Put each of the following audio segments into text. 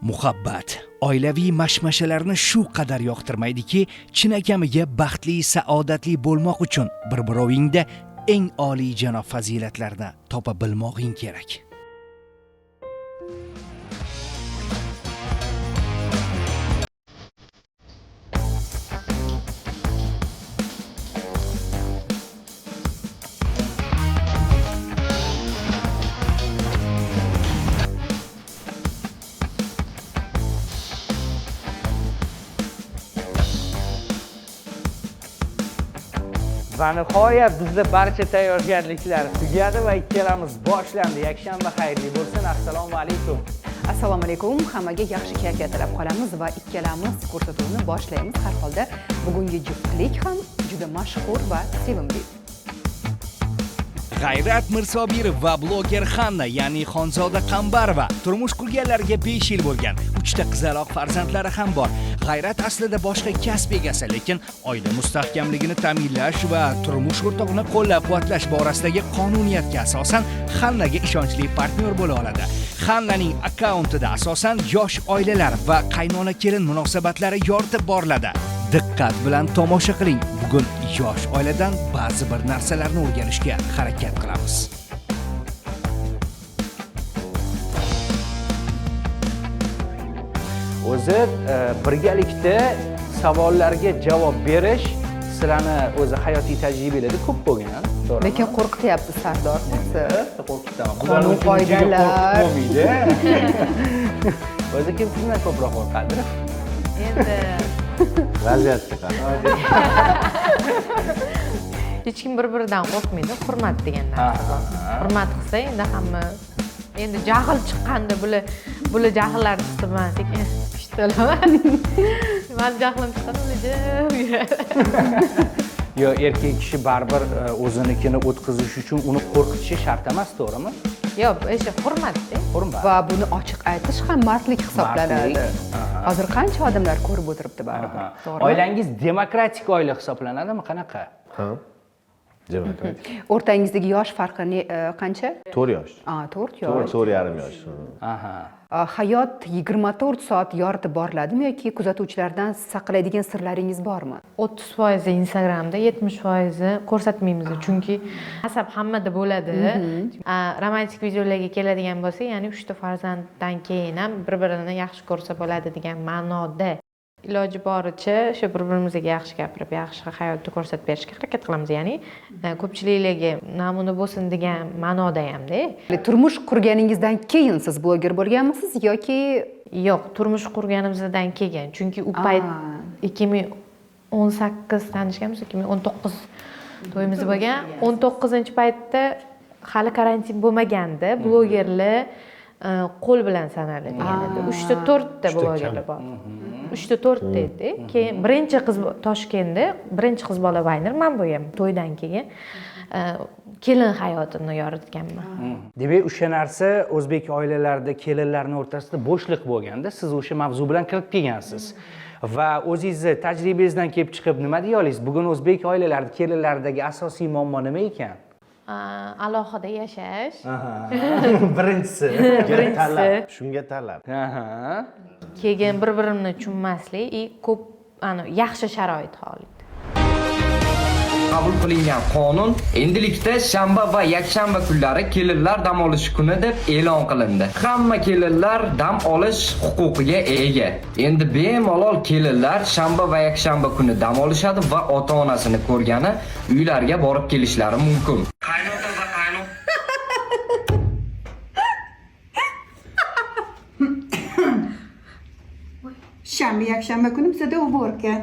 Muhabbat oilaviy mashmashalarni shu qadar yoqtirmaydiki, chinakamiga baxtli, saodatli bo'lmoq uchun bir-birovingda eng oliyjanob fazilatlarni topa bilmog'ing kerak. Va nihoyat bizda barcha tayyorgarliklar tugadi va ikkalamiz boshlandi. Yakshanba xayrli bo'lsin. Assalomu alaykum. Assalomu alaykum. Hammaga yaxshi kayfiyat tilab qolamiz va ikkalamiz ko'rsatuvni boshlaymiz. Har holda bugungi juftlik ham juda mashhur va sevimli. G'ayrat Mirsobirov va bloger Xanna, ya'ni Xonzoda Qambarova turmush qurganlarga 5 yil bo'lgan. 3 ta qizaloq farzandlari ham bor. G'ayrat aslida boshqa kasb egasi, lekin oila mustahkamligini ta'minlash va turmush o'rtog'ini qo'llab-quvvatlash borasidagi qonuniyatga asosan Xannaga ishonchli partnyor bo'la oladi. Xannaning akkauntida asosan yosh oilalar va qaynona-kelin munosabatlari yoritib boriladi. Diqqat bilan tomosha qiling. Bugun yosh oiladan ba'zi bir narsalarni o'rganishga harakat qilamiz. O'zi birgalikda savollarga javob berish sizlarni o'zi hayotiy tajribalarda ko'p bo'lgan, to'g'rimi? Lekin qo'rqityapti Sardor bizni. Qo'rqitaman. Qonun qoidalar. O'zi kim kimdan ko'proq qo'rqadi? Endi vaziyatga qarab. Hech kim bir-biridan qo'rqmaydi, hurmat degan narsa bor. Hurmat qilsa endi hamma endi jahl chiqqanda bular jahllar chiqsa man sekin ishtalaman. Men jahlim chiqqanda ular jim yuradi. Yo, erkak kishi baribir o'zinikini o'tkazish uchun uni qo'rqitishi shart emas, to'g'rimi? Yo'q, o'sha hurmatda. Hurmat. va buni ochiq aytish ham mardlik hisoblanadi. Mardlik. Hozir qancha odamlar ko'rib o'tiribdi baribir. To'g'rimi? Oilangiz demokratik oila hisoblanadimi? Qanaqa? Ha. Demokratik. O'rtangizdagi yosh farqi qancha? 4 yosh. 4 yosh. 4,5 yosh. Aha. Hayot 24 soat yoritib boriladimi yoki kuzatuvchilardan saqlaydigan sirlaringiz bormi? 30% Instagramda, 70% ko'rsatmaymiz. Chunki asab hammada bo'ladi. Romantik videolarga keladigan bo'lsa, ya'ni 3 ta farzanddan keyin ham bir-birini yaxshi ko'rsa bo'ladi degan ma'noda iloji boricha shu bir-birimizga yaxshi gapirib, yaxshi hayotni ko'rsatib berishga harakat qilamiz. Ya'ni ko'pchiliklarga namuna bo'lsin degan ma'noda hamda. Turmush qurganingizdan keyin siz bloger bo'lganmisiz yoki Yo'q, turmush qurganimizdan keyin. Chunki u payt 2018 tanishganmiz, 2019 to'yimiz bo'lgan. 19-paytda hali karantin bo'lmaganda blogerlar qo'l bilan sanaladigan edi. 3 ta 4 ta blogerlar bor. 3 ta 4 ta edi. Keyin birinchi qiz Toshkentda birinchi qiz bola vayner men bo'lgan. To'ydan keyin kelin hayotini yoritganman. Demak, o'sha narsa o'zbek oilalarida kelinlarning o'rtasida bo'shliq bo'lganda, siz o'sha mavzu bilan kirib kelgansiz. Va o'zingizni tajribangizdan kelib chiqib nima deya olasiz? Bugun o'zbek oilalarida kelinlardagi asosiy muammo nima ekan? Alohida yashash. Birinchisi. Shunga talab. Keyin bir-birimni tushunmaslik, ko'p yaxshi sharoit holida. Qabul qilingan qonun endilikda shanba va yakshanba kunlari kelinlar dam olish kuni deb e'lon qilindi. Hamma kelinlar dam olish huquqiga ega. Endi bemalol kelinlar shanba va yakshanba kuni dam olishadi va ota-onasini ko'rgani uylariga borib kelishlari mumkin. Qaynota va qaynot Shanba, yakshanba kuni bizada уборка.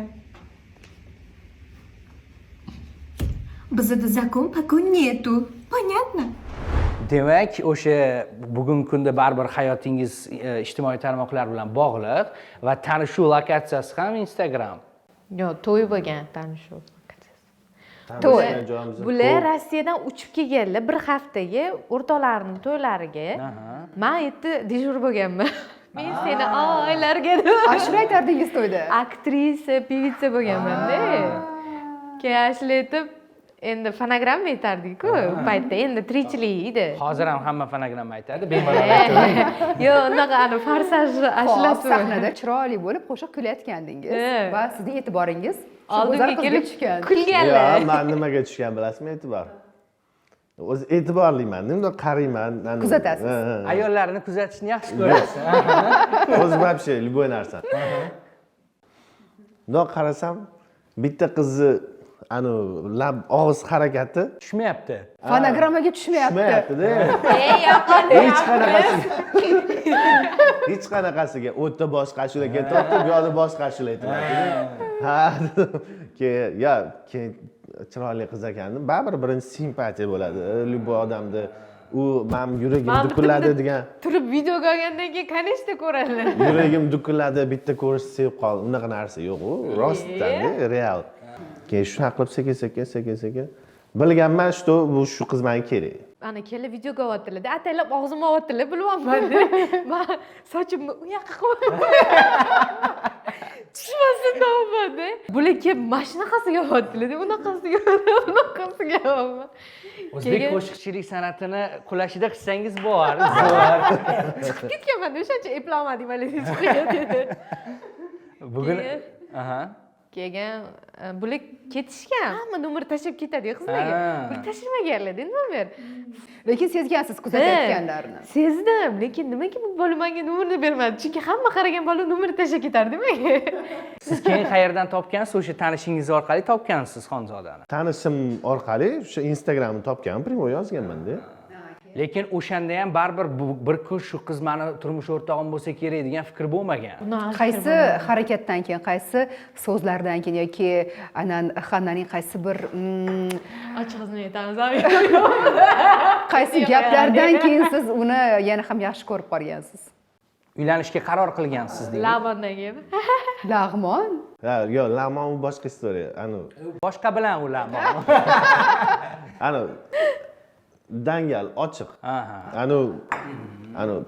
Bizada закон пока нету. Понятно? Demak, o'sha bugungi kunda baribir hayotingiz ijtimoiy tarmoqlar bilan bog'liq va tanishuv lokatsiyasi ham Instagram. Yo'q, to'y bo'lgan tanishuv. to'y? Bular Rossiyadan uchib kelganlar bir haftaga o'rtoqlarining to'ylariga. Men yerda dejur bo'lganman. Men seni oylarga Ashura aytardingiz to'yda. aktrisa, pevitsa bo'lganman-da. Keyin ashula aytib endi fonogramma aytardik-ku u paytda, endi tirikchilik edi. Hozir ham hamma fonogramma aytadi, bemalol aytavering. Yo'q, unaqa farsaj Hop, ashulasi. sahnada chiroyli bo'lib qo'shiq kulayotgandingiz va sizning e'tiboringiz shu Oldinga go'zal qizga kelib tushgan. Yo'q, kulganlar. men nimaga tushgan bilasizmi e'tibor? O'zi e'tiborliman, bundoq qarayman. Kuzatasiz. Ayollarni kuzatishni yaxshi ko'rasiz. O'zi вообще любой narsa. Bundoq qarasam, bitta qizni lab og'iz harakati Tushmayapti. Fonogrammaga tushmayapti. tushmayapti-da. Yoqadi. Hech qanaqasiga o'tda boshqa ashula ketyapti, bu yoqda boshqa ashula aytyapti. Ha, keyin chiroyli qiz ekan. Baribir birinchi simpatiya bo'ladi. Любой odamda u men yuragim dukulladi degan. Turib videoga olgandan keyin конечно ko'radilar. Yuragim dukulladi, bitta ko'rish sevib qoldi. Unaqa narsa yo'q u, rostdan, real. Keyin shunaqa qilib sekin bilganman, что bu shu qiz menga kerak. Ana kela videoga olyaptilar. Ataylab og'zimni olyaptilar, bilmayman. Men sochimni u yoqqa qo'yib. Tushmasin dovmada. Bular kelib mashinaqasiga olyaptilar, unaqasiga, unaqasiga. O'zbek qo'shiqchilik san'atini qulashida qilsangiz bor. Chiqib ketganman, o'shancha eplolmadim hali chiqib. Bugun aha. Keyin bular ketishgan. Hamma nomer tashlab ketadi qizlarga. Bular tashlamaganlar-da, nomer. Lekin sezgansiz kuzatayotganlarini. Sezdim, lekin nimaga bu bola menga nomerni bermadi? Chunki hamma qaragan bola nomerni tashlab ketar, nimaga? Siz keyin qayerdan topgansiz? O'sha tanishingiz orqali topgansiz Xonzodani. Tanishim orqali o'sha Instagramni topgan, primo yozganman-da. Lekin o'shanda ham baribir bir kun shu qiz meni turmush o'rtog'im bo'lsa kerak degan fikr bo'lmagan. Qaysi harakatdan keyin, qaysi so'zlardan keyin yoki Xannaning qaysi bir Ochig'ini aytamiz. qaysi gaplardan keyin siz uni yana ham yaxshi ko'rib qolgansiz? Uylanishga qaror qilgansiz deydi. Lavondan keyin. Lag'mon? Ha, yo'q, Lamon u boshqa istoriya. Boshqa bilan ularmi? Dangal, ochiq. Aha.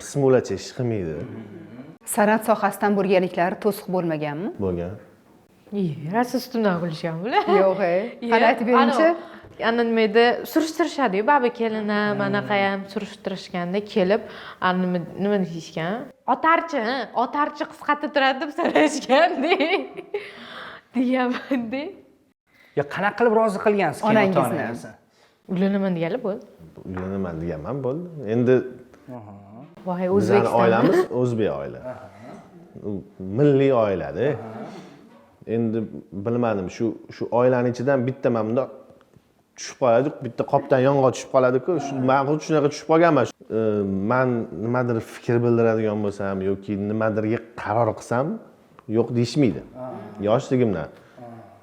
Pismulacha ish qilmaydi. San'at sohasidan bo'lganliklari to'siq bo'lmaganmi? Bo'lgan. Rasa ustimdan kulishyapti bular. Yo'q, qani aytib beringchi? Ana nima edi, surishtirishadi-yu, baba kelini, manaqa ham surishtirishganda kelib, nima deyishgan? Otarchi qisqatib turadi deb so'rashganda. Deyapman-da. Yo, qanaqa qilib rozi qilgansiz Onangizni? Uylanaman deganlar bo'ldi. Uylanaman deganman bo'ldi. Endi Voy, bizning O'zbekiston. oilamiz o'zbek oila. Milliy oila-da. Endi bilmadim, shu oilaning ichidan bitta mana bundoq tushib qoladi, bitta qopdan yong'oq tushib qoladi-ku. Men xuddi shunaqa tushib qolganman. Men nimadir fikr bildiradigan bo'lsam yoki nimadirga qaror qilsam, yo'q deyishmaydi. Yoshligimdan.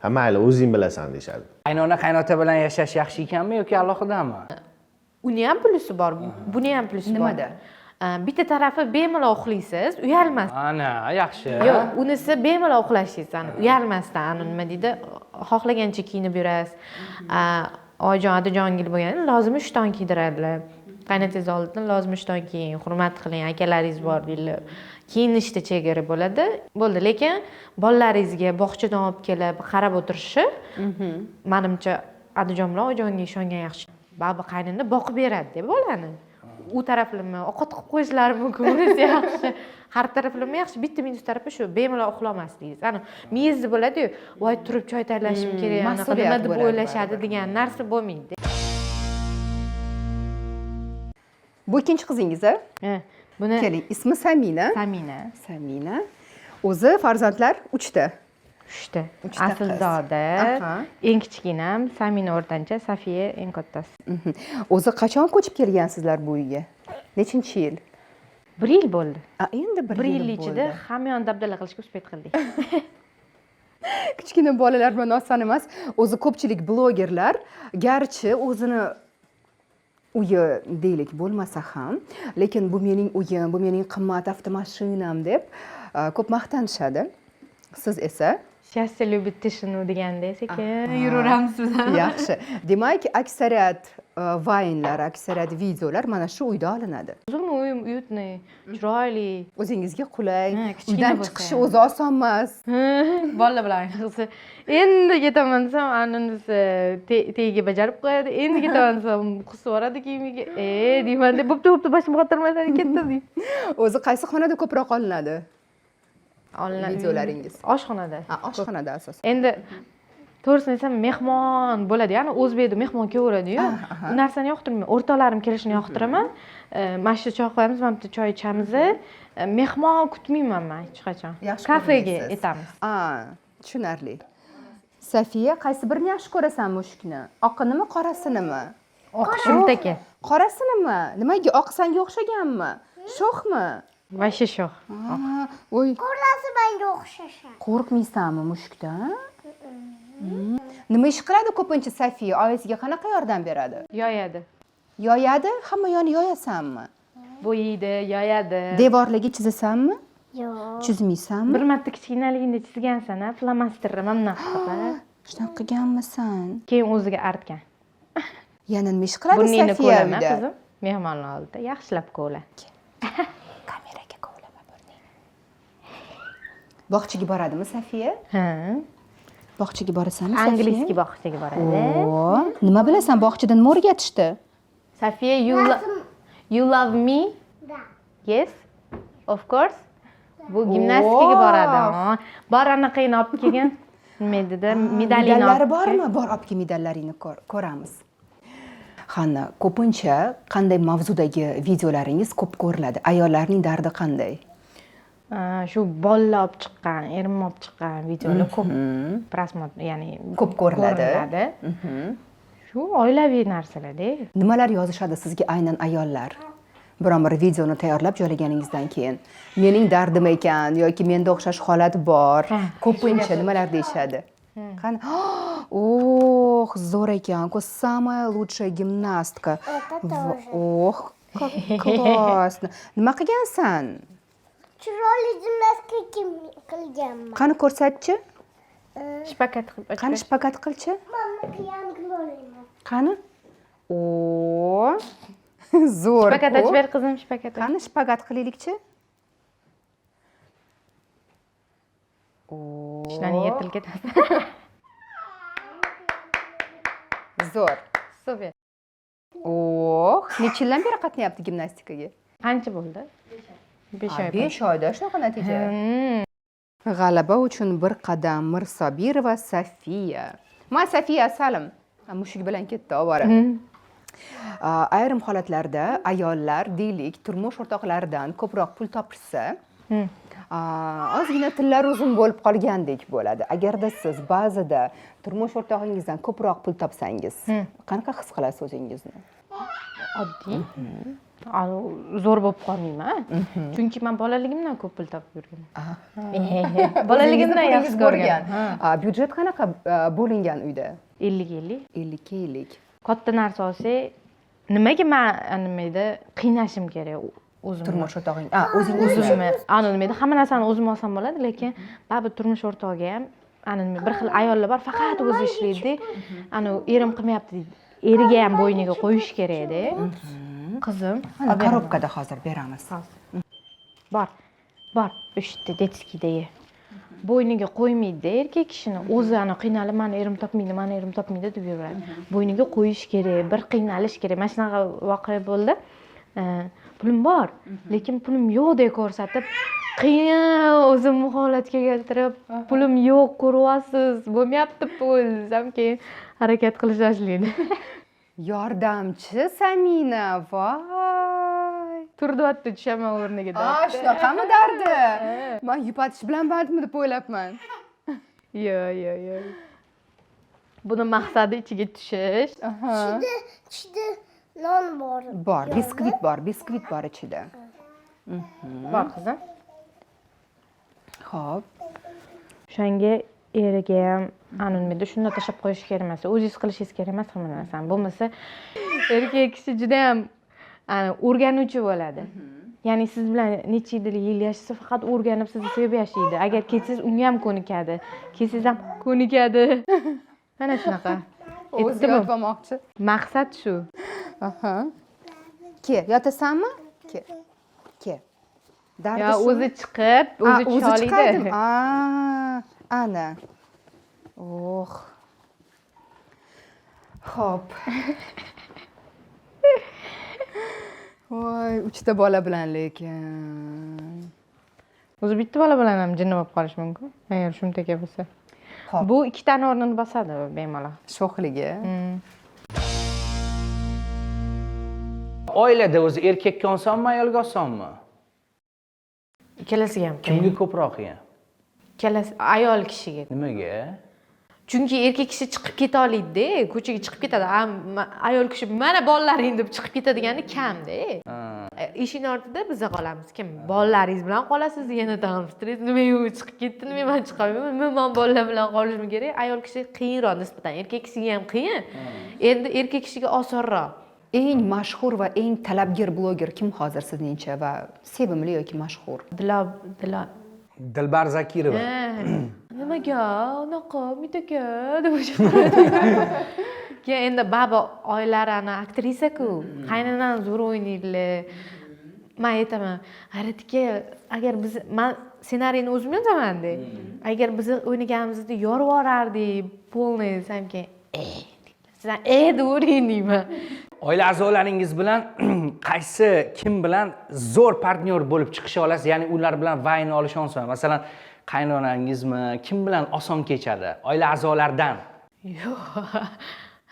Ha, mayli, o'zing bilasan deyshadi. Qaynona qaynota bilan yashash yaxshi ekanmi yoki alohidami? Uni ham plusi bor, buni ham plusi bor. Nimada? Bitta tarafi bemalol uxlaysiz, uyalmasdan. Ana, yaxshi. Yo'q, unisi bemalol uxlashingiz, uyalmasdan, nima deydi, xohlagancha kiyinib yurasiz. Oyijon, Adijongil bo'lganda lozim ishton kiydiradilar. Qaynotangiz oldidan lozim ishton kiying, hurmat qiling, akalaringiz bor deydilar. Kiyinishda chegara bo'ladi. Bo'ldi, lekin bolalaringizga bog'chadan olib kelib qarab o'tirishi, menimcha Adijon bilan Oyijonga ishongan yaxshi. Baba qaynini boqib beradi deb bolani. U taraflama ovqat qilib qo'yishlari mumkin, bunisi yaxshi. Har taraflama yaxshi, bitta minus tarafi shu, bemalol uxlamasligingiz. Miyizda bo'ladi-yu, voy turib choy tayyorlashim kerak, anaqa nima deb o'ylashadi degan narsa bo'lmaydi. Bu ikkinchi qizingiz, a? Buni Keling, ismi Samina. Samina. O'zi farzandlar 3 ta. 3 ta. Uchta qiz. Aslzoda, Aha. eng kichkinam, Samina o'rtancha, Safiya eng kattasi. O'zi qachon ko'chib kelgansizlar bu uyga? Nechinchi yil? 1 yil bo'ldi. Endi 1 yil ichida hamyon dabdala qilishga uspet qildik. Kichkina bolalar bilan oson emas. O'zi ko'pchilik blogerlar garchi o'zini uyi deylik bo'lmasa ham, lekin bu mening uyim, bu mening qimmat avtomashinam deb ko'p maqtanishadi. Siz esa Счастье любит тишину deganda sekin yuraveramiz biz. yaxshi. Demak, aksariyat vaynlar, aksariyat videolar mana shu uyda olinadi. Uzun uyim uyutni, chiroyli. O'zingizga qulay, Ha, kichkina uydan bo'lsa chiqishi ham. o'zi oson emas. Bolalar bilan qilsa, endi ketaman desam, anisi tegiga bajarib qo'yadi. Endi ketaman desam, qusib yuboradi kiyimiga. Deyman deb, bo'pti, boshimga qotirmaysan, ketdim deydi. O'zi qaysi xonada ko'proq olinadi? Olinadi. Videolaringiz. Oshxonada. Ha, oshxonada asosan. Endi to'g'risini aytsam, mehmon bo'ladi, ya'ni o'zbekda mehmon kelaveradi-yu. Bu narsani yoqtirmayman. O'rtoqlarim kelishini yoqtiraman. Mana shu choy qo'yamiz, mana bu choy ichamiz. Mehmon kutmayman men hech qachon. Yaxshi Kafega ko'rmaysiz. etamiz. Tushunarli. Safiya, qaysi birini yaxshi ko'rasan mushukni? Oqinimi, qorasinimi? Shumtaka. Qorasinimi? Nimaga oq sanga o'xshaganmi? Sho'xmi? Vasha sho'x. Voy, Qorasi menga o'xshashadi. qo'rqmaysanmi mushukdan? Nima ish qiladi ko'pincha Safiya? Oilasiga qanaqa yordam beradi? Yoyadi. Yoyadi? Hamma yoni yoyasanmi? Bo'yaydi, yoyadi. Devorlarga chizasanmi? Yo'q. Chizmaysanmi? Bir marta kichkinaligingda chizgansan-a, flomasterni mana bunaqa. Shunaqa qilganmisan? Keyin o'ziga artgan. Yana nima ish qiladi Burningni Safiya ko'laman, uyda? qizim. Mehmonlar oldida yaxshilab ko'la. Kameraga kovlama burningni. Bog'chaga boradimi Safiya? Ha. Bog'chaga borasanmi Safiya? Angliski bog'chaga boradi. Oo, nima bilasan bog'chada nima o'rgatishdi? Safiya, you love me? Da. Yes. Of course. Bu gimnastikaga Oo. boradi. Bor anaqayni olib kelgan. Nima edi-da? Medalini Medallari olib bormi? Bor, olib kel medallaringni ko'ramiz. Hanna, ko'pincha qanday mavzudagi videolaringiz ko'p ko'riladi? Ayollarning dardi qanday? Shu bolalar olib chiqqan, erim olib chiqqan videolar ko'p prosmot, ya'ni Ko'p ko'riladi. Shu oilaviy narsalar-da. Nimalar yozishadi sizga aynan ayollar? Biron bir videoni tayyorlab joylaganingizdan keyin mening dardim ekan yoki menda o'xshash holat bor. Ko'pincha nimalar deyishadi? Qani? Oh, zo'r ekan. Самая лучшая гимнастка. Ох, как классно. Nima qilgansan? Chiroyli gimnastika qilganman. Qani ko'rsatchi? Shpakat qilib Qani shpagat qilchi? Mamaki yangi bo'laman. Qani? O, zo'r. Shpakat ochib ber qizim, shpakat. Qani shpagat qilaylikchi? Ishlarni yetil ketadi. Zo'r. Super. Oh, necha yildan beri qatnayapti gimnastikaga? Qancha bo'ldi? 5 oy. 5 oyda shunaqa natija. G'alaba uchun bir qadam Mirsobirova Safiya. Ma Safiya Salim. Mushuk bilan ketdi ovora. Ayrim holatlarda ayollar deylik turmush o'rtoqlaridan ko'proq pul topishsa, ozgina tillari uzun bo'lib qolgandek bo'ladi. Agarda siz ba'zida turmush o'rtog'ingizdan ko'proq pul topsangiz, qanaqa his qilasiz o'zingizni? Oddiy. Zo'r bo'lib qolmayman. Chunki men bolaligimdan ko'p pul topib yurganman. Bolaligimdan yaxshi ko'rgan. Byudjet qanaqa bo'lingan uyda? 50-50. 50-50. Katta narsa olsa, nimaga men nima edi, qiynashim kerak o'zimni. Turmush o'rtog'ing. O'zingizni. O'zimni. Nima edi, hamma narsani o'zim olsam bo'ladi, lekin baribir turmush o'rtog'iga ham nima bir xil ayollar bor, faqat o'zi ishlaydi. Erim qilmayapti deydi. Eriga ham bo'yniga qo'yish kerak-da. Qizim, Korobkada hozir beramiz. bor. O'sha detskidagi. Bo'yniga qo'ymaydi erkak kishini. O'zi qiynalib, meni erim topmaydi deb yuradi. Bo'yniga qo'yish kerak, bir qiynalish kerak. Mana shunaqa voqea bo'ldi. Pulim bor, lekin pulim yo'qdek ko'rsatib, qiyin o'zimni holatga keltirib, pulim yo'q, ko'ryapsiz, bo'lmayapti pul desam, keyin harakat qilish boshlaydi. Yordamchi Samina, voy. Turdi tushaman o'rniga. Shunaqami dardi? Men yupatish bilan bandmi deb o'ylabman. Yo'q. Buni maqsadi ichiga tushish. Ichida non bor. Bor, biskvit bor ichida. Bor qizim. Xo'p. O'shanga eriga ham nimada shunda tashlab qo'yish kerak emas. O'zingiz qilishingiz kerak emas hamma narsani. Bo'lmasa erkak kishi juda ham o'rganuvchi bo'ladi. Ya'ni siz bilan necha yil yashasa faqat o'rganib sizni sevib yashaydi. Agar ketsangiz unga ham ko'nikadi. Kelsangiz ham ko'nikadi. Mana shunaqa. O'zi yotmoqchi. Maqsad shu. Aha. Ke, yotasanmi? Ke. Dardi Yo, shu. o'zi chiqib, o'zi O'zi tusha chiqaydimi? oladi. Ana. Oh. Xo'p. Voy, 3 ta bola bilan lekin. O'zi bitta bola bilan ham jinni bo'lib qolish mumkin. Agar shumtaka bo'lsa. Xo'p. Bu ikkitani o'rnini bosadi bemalol. Sho'xligi. Oilada o'zi erkakka osonmi, ayolga osonmi? Ikkalasiga ham Kimga ko'proq qiyin? ikkalasi ayol kishiga. Nimaga? Chunki erkak kishi chiqib keta oladi-da, ko'chaga chiqib ketadi. Ayol kishi mana bolalaring deb chiqib ketadigani kam-da. Eshikning ortida biza qolamiz. Kim? Bolalaringiz bilan qolasiz, yana tag'in stress. Nima u chiqib ketdi, nima men chiqa olmayman. Men bolalar bilan qolishim kerak. Ayol kishi qiyinroq nisbatan. Erkak kishiga ham qiyin. Endi erkak kishiga osonroq. Eng mashhur va eng talabgir bloger kim hozir sizningcha va sevimli yoki mashhur? Dilo. Dilbar Zakirova. Nimaga unaqa mitaka deb keyin endi baba oylari ana aktrisa-ku. Qaynonam zo'r o'ynaydilar. Men aytaman, G'ayratga agar biz men ssenariyni o'zim yozaman-da. Agar biz o'ynaganimizda yorib yuborardik, polniy desamki, sizlar deb o'ynayman. Oila a'zolaringiz bilan qaysi kim bilan zo'r partnyor bo'lib chiqisha olasiz? Ya'ni ular bilan vayni olish osonmi? Masalan, qaynonangizmi? Kim bilan oson kechadi? Oila a'zolaridan. Yo'q.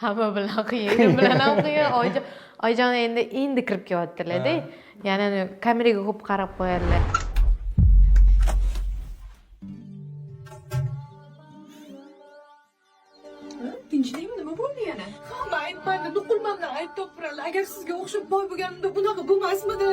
Hamma bilan qiyin, kim bilan ham qiyin. Oyijon endi kirib kelyaptilar-da. Ya'ni kameraga ko'p qarab qo'yadilar. Tinchlikmi, nima bo'ldi yana? Hamma aytmadi, nuqulmandan aytib topiradilar. Agar sizga o'xshab boy bo'lganimda bunaqa bo'lmasmidi?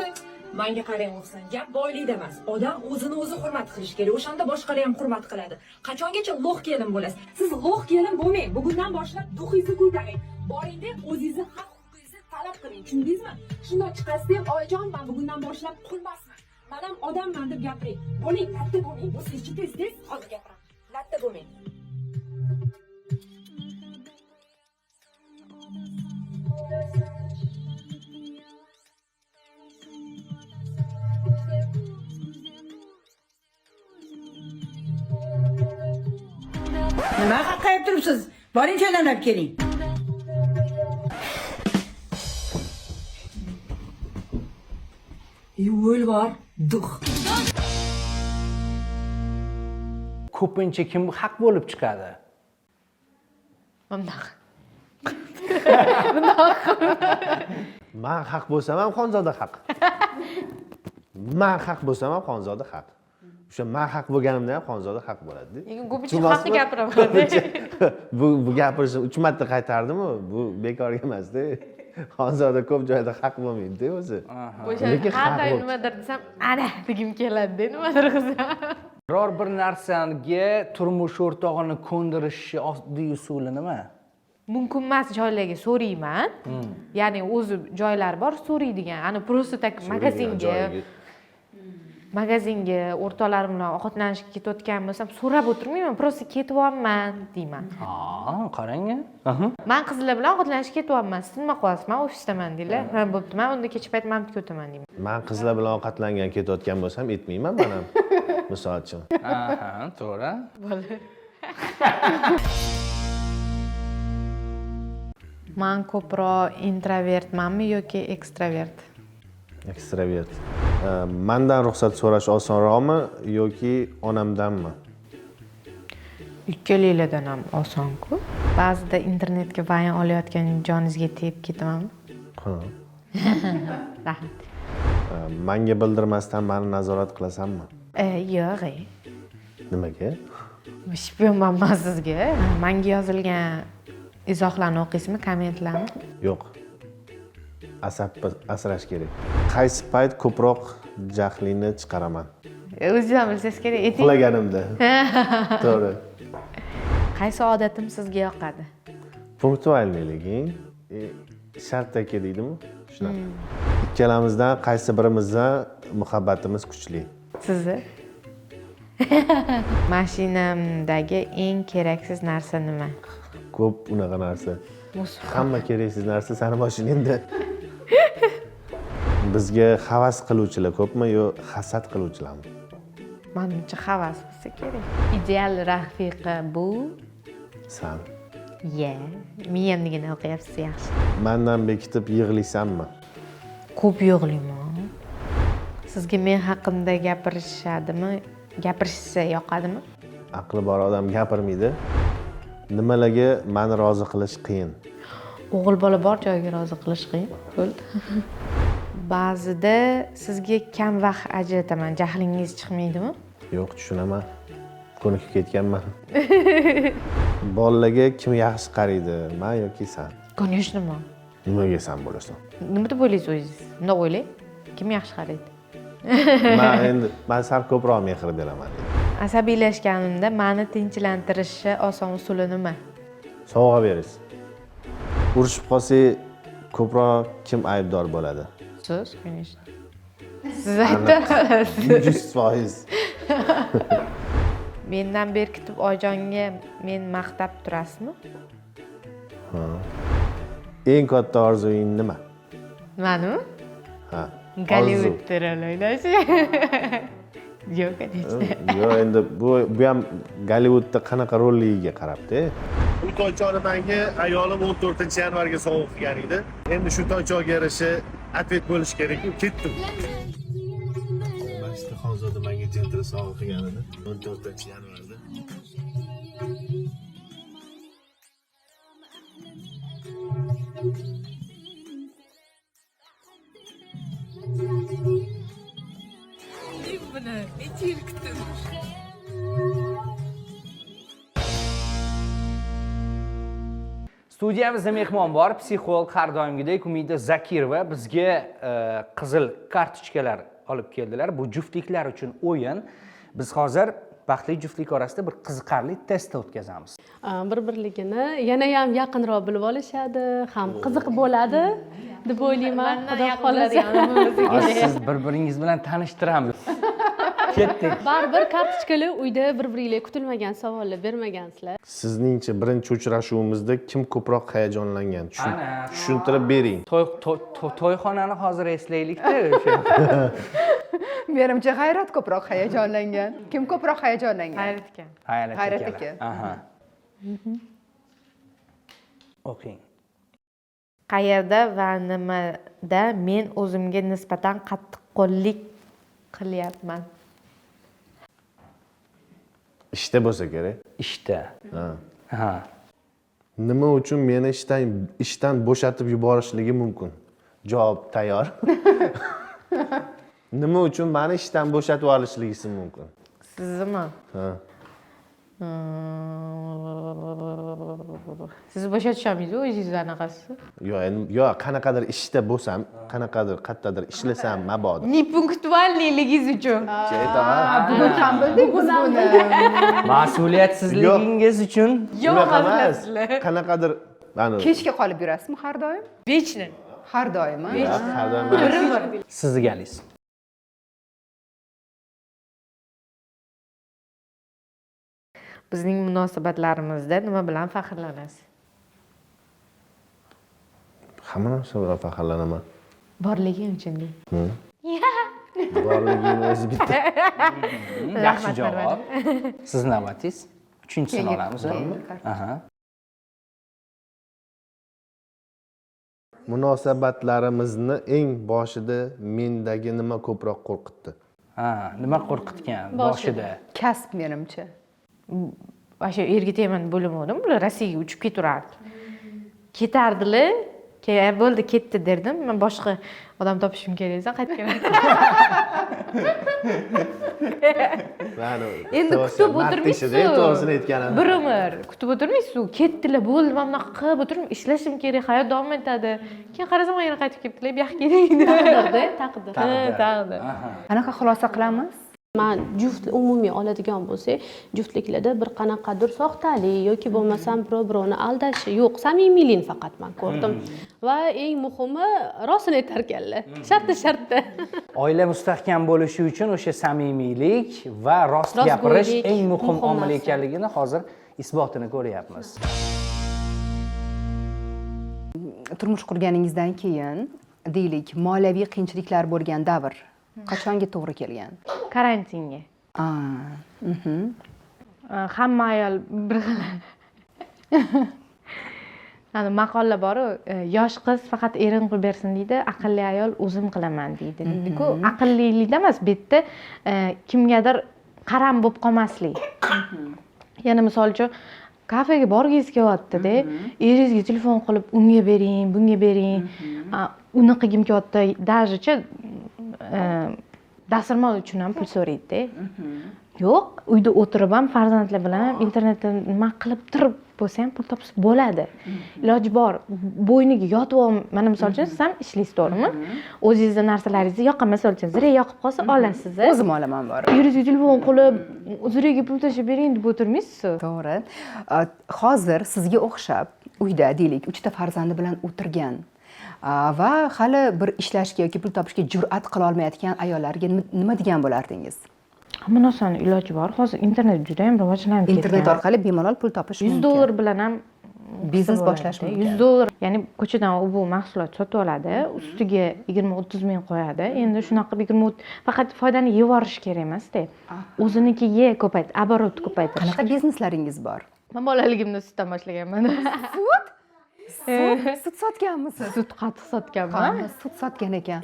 Menga qarang o'xsan, gap boylikda emas. Odam o'zini o'zi hurmat qilish kerak. O'shanda boshqalar ham hurmat qiladi. Qachongacha lo'q kelin bo'lasiz? Siz lo'q kelin bo'lmang. Bugundan boshlab duxingizni ko'taring. Boringda o'zingizni haq huquqingizni talab qiling. Tushundingizmi? Shunday chiqasizda ham, oyijon, men bugundan boshlab qulmasman. Men ham odamman deb gapiring. Bo'ling, latta bo'lmang. Bu sizga tez-tez hozir gapiraman. Latta bo'lmang. Nima qilib turibsiz? Boring chaynalab keling. Yo'l bor, duh. Ko'pincha kim haq bo'lib chiqadi? Bundoq. Men haq bo'lsam ham Xonzoda haq. Men haq bo'lsam ham Xonzoda haq. O'sha men haq bo'lganimda ham Xonzoda haq bo'ladi. Ko'pincha haqni gapiraman. Bu gapirishni 3 marta qaytardim-ku, bu bekorga emas-da. Xonzoda ko'p joyda haq bo'lmaydi-da o'zi. O'sha qanday nimadir desam, ana degim keladi-da, nimadir qilsam. Biror bir narsaga turmush o'rtog'ini ko'ndirishni oddiy usuli nima? Mumkin emas joylarga so'rayman. Ya'ni o'zi joylar bor so'raydigan. Ani просто tak magazinga o'rtoqlarim bilan ovqatlanishga ketayotgan bo'lsam, so'rab o'tirmayman, просто ketyapman deyman. Qarang. Men qizlar bilan ovqatlanishga ketyapman. Siz nima qilyapsiz? Men ofisdaman deylar. Ha, bo'pti. Men unda kecha payt mamtga o'taman deyman. Men qizlar bilan ovqatlangan ketayotgan bo'lsam, aytmayman men ham. Misol uchun. To'g'ri. Bo'ldi. Men ko'proq introvertmanmi yoki ekstrovert? Ekstravert. Mendan ruxsat so'rash osonroqmi yoki onamdanmi? Ikkalanglardan ham oson-ku. Ba'zida internetga vayn olayotgan joningizga tegib ketamanmi? Ha. Rahmat. Menga bildirmasdan meni nazorat qilasanmi? Yo'q. Nimaga? Shpionman sizga. Menga yozilgan izohlarni o'qiysizmi, kommentlarni? Yo'q. Asrash kerak. Qaysi payt ko'proq jahlingni chiqaraman? O'zingiz ham bilsangiz kerak. Uxlaganimda. To'g'ri. Qaysi odatim sizga yoqadi? Punktualliging, shartdagi deydimi? Shunaqa. Ikkalamizdan qaysi birimizdan muhabbatimiz kuchli? Sizni? Mashinamdagi eng keraksiz narsa nima? Ko'p unaqa narsa. Hamma keraksiz narsa sani boshing endi. Bizga havas qiluvchilar ko'pmi yo hasad qiluvchilarmi? Menimcha havas bo'lsa kerak. Ideal rafiqa bu San. miyamnigina o'qiyapsiz yaxshi. Mendan bekitib yig'laysanmi? Ko'p yig'layman. Sizga men haqimda gapirishadimi? Gapirishsa yoqadimi? Aqli bor odam gapirmaydi. Nimalarga meni rozi qilish qiyin. O'g'il bola bor joyga rozi qilish qiyin. Bo'ldi. Ba'zida sizga kam vaqt ajrataman, jahlingiz chiqmaydimi? Yo'q, tushunaman. Ko'nikib ketganman. Bolalarga kim yaxshi qaraydi, men yoki sen? Конечно, men. Nimaga sen bo'lasan? Nima deb o'ylaysiz o'zingiz? Bundoq o'ylang. Kim yaxshi qaraydi? Men sal ko'proq mehr beraman. Asabiylashganimda meni tinchlantirishi oson usuli nima? Sovg'a berish. Urushib qolsak, ko'proq kim aybdor bo'ladi? Siz, конечно. Siz aytasiz. 100%. Mendan berkitib oyijonga men maqtab turasizmi? Eng katta orzuying nima? Manimi? Ha. Gollivudda rol o'ynash. Yo'q, конечно. Yo'q, endi bu ham Gollivudda qanaqa rolligiga qarabdi. Bu toychoni menga ayolim 14-yanvarga sovg'a qilgan edi. Endi shu toychoga yarasha atvet bo'lish kerak-ku, ketdim. Mashti Xonzoda menga jentra sovg'a qilgan edi 14-yanvarda. Studiyamizda mehmon bor, psixolog har doimgidek Umida Zakirova bizga qizil kartochkalar olib keldilar. Bu juftliklar uchun o'yin. Biz hozir baxtli juftlik orasida bir qiziqarli test o'tkazamiz. Bir-birligini yana ham yaqinroq bilib olishadi, ham qiziq bo'ladi deb o'ylayman. Xudo xolasa. Siz bir-biringiz bilan tanishtiramiz. Ketdik. Baribir kartochkalar uyda bir-biringizga kutilmagan savollar bermagansizlar. Sizningcha birinchi uchrashuvimizda kim ko'proq hayajonlangan? Tushuntirib bering. To'yxonani hozir eslaylik-da o'sha. Menimcha G'ayrat ko'proq hayajonlangan. Kim ko'proq hayajonlangan? G'ayrat aka. G'ayrat aka. Aha. O'qing. Qayerda va nimada men o'zimga nisbatan qattiqqo'llik qilyapman? Ishda bo'lsa kerak. Ishda. Ha. Nima uchun meni ishdan bo'shatib yuborishligi mumkin? Javob tayyor. Nima uchun meni ishdan bo'shatib olishligi mumkin? Sizmi? Ha. Siz bo'shatishamiz o'zingiz anaqasi. Yo'q, qanaqadir ishda bo'lsam, qanaqadir qayerdadir ishlasam mabodo. Nepunktуальligingiz uchun. Bugun ham bildik biz buni. Mas'uliyatsizligingiz uchun. Yo'q, emas. Qanaqadir Kechga qolib yurasizmi har doim? Vechni. Har doim. har doim. Sizni galingiz. Bizning munosabatlarimizda nima bilan faxrlanasiz? Hamma narsa bilan faxrlanaman. Borliging uchun deng. Borliging o'zi bitta. Yaxshi javob. Siz navbatingiz. 3-sini olamiz. Aha. Munosabatlarimizni eng boshida mendagi nima ko'proq qo'rqitdi? Ha, nima qo'rqitgan boshida? Kasb menimcha. O'sha erga tegman bo'lmadim, bular Rossiyaga uchib ketaverardi. Ketardilar, bo'ldi, ketdi derdim. Men boshqa odam topishim kerak esa qaytib kelardim. Endi kutib o'tirmaysiz. To'g'risini aytganim. Bir umr kutib o'tirmaysiz. Ketdilar, bo'ldi, men bunaqa qilib o'tirib ishlashim kerak, hayot davom etadi. Keyin qarasam yana qaytib kelibdilar, bu yoqqa keling. Taqdir. Qanaqa xulosa qilamiz? Men umumiy oladigan bo'lsak, juftliklarda bir qanaqadir soxtalik yoki bo'lmasam birov-birovni aldashi yo'q, samimiylikni faqat men ko'rdim. Va eng muhimi rostini aytar ekanlar. Shartta. Oila mustahkam bo'lishi uchun o'sha samimiylik va rost gapirish eng muhim omil ekanligini hozir isbotini ko'ryapmiz. turmush qurganingizdan keyin deylik moliyaviy qiyinchiliklar bo'lgan davr qachonga to'g'ri kelgan? Karantinga. Hamma ayol bir xil. Ana maqollar bor-ku, yosh qiz faqat erin qilib bersin deydi, aqlli ayol o'zim qilaman deydi. Deydi-ku, aqllilikda emas, bu yerda kimgadir qaram bo'lib qolmaslik. Yana misol uchun kafega borgingiz kelyapti-da, eringizga telefon qilib, unga bering, bunga bering, uni qilgim kelyapti, dajecha dasturxon uchun ham pul so'raydi-da. Yo'q, uyda o'tirib ham farzandlar bilan ham internetda nima qilib turib bo'lsa ham pul topsa bo'ladi. Iloji bor. Bo'yniga yotib mana misol uchun siz ham ishlaysiz, to'g'rimi? O'zingizning narsalaringizni yoqaman, misol uchun zira yoqib qolsa olasiz. O'zim olaman bor. Yuringizga telefon qilib, ziraga pul tashlab bering deb o'tirmaysiz. To'g'ri. Hozir sizga o'xshab uyda deylik 3 ta farzandi bilan o'tirgan va hali bir ishlashga yoki pul topishga jur'at qila olmayotgan ayollarga nima degan bo'lardingiz? Hamma narsani iloji bor. Hozir internet juda ham rivojlanib ketgan. Internet orqali bemalol pul topish mumkin. $100 bilan ham biznes boshlash mumkin. $100, ya'ni ko'chadan bu mahsulot sotib oladi, ustiga 20-30 ming qo'yadi. Endi shunaqa 20 faqat foydani yeb yuborish kerak emas-da. O'zinikiga ko'payt, оборот ko'paytirish. Qanaqa bizneslaringiz bor? Men bolaligimda sutdan boshlaganman. Sut sotganmisiz? Sut qatiq sotganman. Sut sotgan ekan.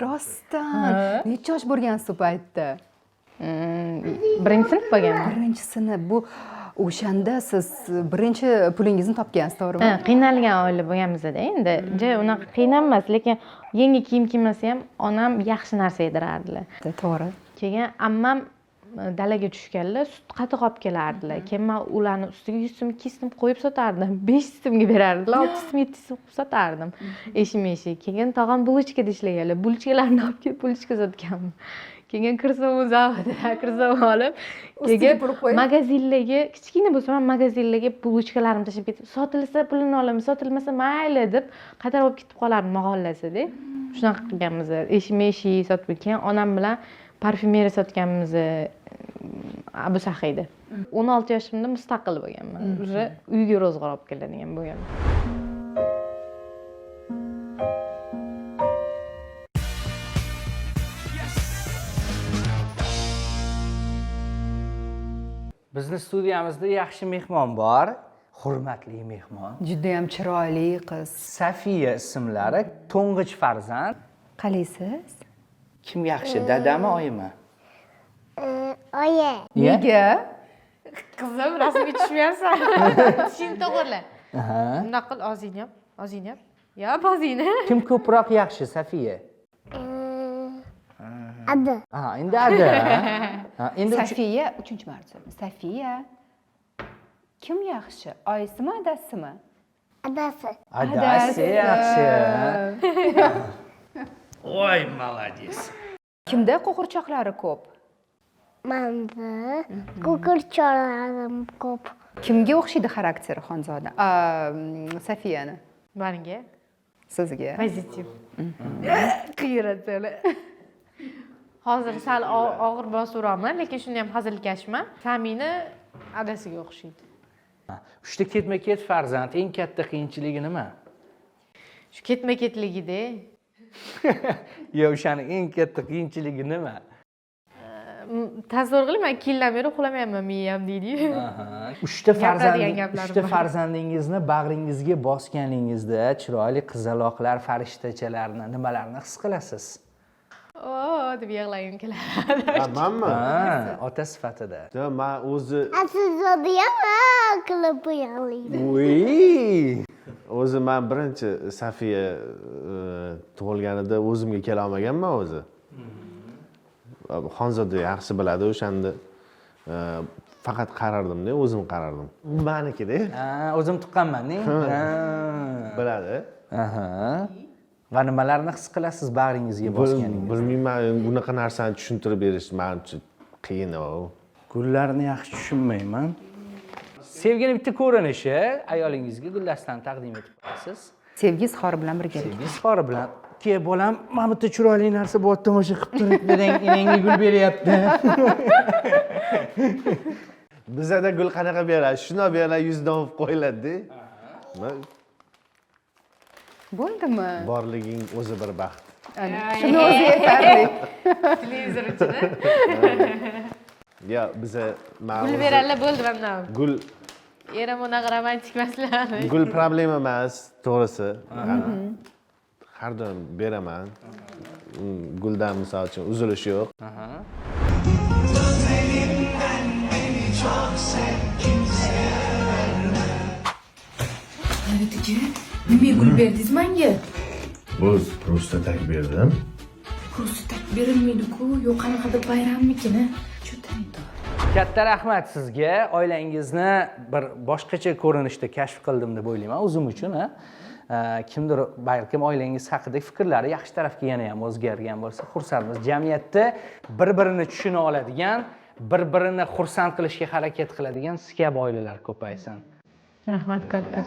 Rostdan. Necha yosh bo'lgansiz u paytda? Birinchi sinf bo'lganman. Birinchi sinf. Bu o'shanda siz birinchi pulingizni topgansiz, to'g'rimi? Qiynalgan oila bo'lganmiz-da. Endi unaqa qiynalmas, lekin yangi kiyim kiymasa ham onam yaxshi narsa yedirardilar. To'g'ri. Keyin ammam dalaga tushganlar sut qatiq olib kelardilar. Keyin men ularni ustiga 100 so'm, 200 so'm qo'yib sotardim. 500 so'mga berardilar, 600 so'm, 700 so'm qo'yib sotardim. Eshim-eshik. Keyin tog'am bulochkada ishlaganlar. Bulochkalarni olib kelib bulochka sotganman. Keyin kirsovun zavodida kirsovun olib, keyin magazinlarga, kichkina bo'lsa ham magazinlarga bulochkalarimni tashlab ketib, sotilsa pulini olaman, sotilmasa mayli deb qaytarib olib ketib qolardim mahallasiga. Shunaqa qilganmiz. Eshim-eshik sotib keyin onam bilan parfyumeriya sotganmiz. Abu Sahiyda. 16 yoshimda mustaqil bo'lganman. Уже uyga ro'zg'or olib keladigan bo'lganman. Bizning studiyamizda yaxshi mehmon bor. Hurmatli mehmon. Juda ham chiroyli qiz. Safiya ismlari, to'ng'ich farzand. Qalaysiz? Kim yaxshi, dadami, oyimi? Oyi. Nega? Qizim, rasmga tushmayapsan. Tishingni to'g'irla. Bunaqa qil, ozingni yop, ozingni yop. Yop, ozingni. Kim ko'proq yaxshi, Safiya? Adi. Endi Adi. Endi Safiya 3-marta. Safiya. Kim yaxshi? Oyisimi, adasimi? Adasi. Adasi yaxshi. Voy, молодец. Kimda qo'g'irchoqlari ko'p? Manda qo'g'irchoqlarim ko'p. Kimga o'xshaydi xarakteri Xonzoda? Safiyani. Menga Sizga? pozitiv. Qiyratali. Hozir sal og'ir bosuvroqman, lekin shunda ham hazilkashman. Samini adasiga o'xshaydi. Uchta ketma-ket farzand, eng katta qiyinchiligi nima? Shu ketma-ketligida. Yo, o'shani eng katta qiyinchiligi nima? Tasavvur qiling, men kiyinlab beri uxlamayapman, miyam deydi-yu. Uchta farzandingizni bag'ringizga bosganingizda chiroyli qizaloqlar, farishtachalarni, nimalarni his qilasiz? Deb yig'lagim keladi. Manmi? Ota sifatida. Men o'zi Asizodiyam qilib yig'laydi. O'zi men birinchi Safiya tug'ilganida o'zimga kela olmaganman o'zi. Xonzoda yaxshi biladi, o'shanda faqat qarardim-da, o'zim qarardim. Meniki-da. O'zim tuqqanman-da. Biladi. Va nimalarni his qilasiz bag'ringizga bosganingizda? Bilmayman, bunaqa narsani tushuntirib berish men uchun qiyin. Gullarni yaxshi tushunmayman. Sevgini bitta ko'rinishi ayolingizga gullasdan taqdim etib qo'yasiz. Sevgi izhori bilan birga. Sevgi izhori bilan. Ke bolam, mana bitta chiroyli narsa bor, tomosha qilib turib bering, enangga gul beryapti. Bizada gul qanaqa beradi? Shuna beradi, 100 dan olib qo'yiladi-da. bo'ldimi borliging o'zi bir baxt. shuni o'zi yetarli televizor ichida Ya biza gul beradilar bo'ldi mana gul erim unaqa romantik emaslar gul problema emas, to'g'risi. Har doim beraman. Guldan misol uchun uzilish yo'q. Nimaga gul berdingiz menga? O'z просто tak berdim. Просто tak berilmaydi-ku, yo'q qanaqadir bayrammikini. Katta rahmat sizga. Oilangizni bir boshqacha ko'rinishda kashf qildim deb o'ylayman o'zim uchun. Kimdir balkim oilangiz haqida fikrlari yaxshi tarafga yana ham o'zgargan bo'lsa xursandmiz. Jamiyatda bir-birini tushuna oladigan, bir-birini xursand qilishga harakat qiladigan siz kabi oilalar ko'paysin. rahmat katta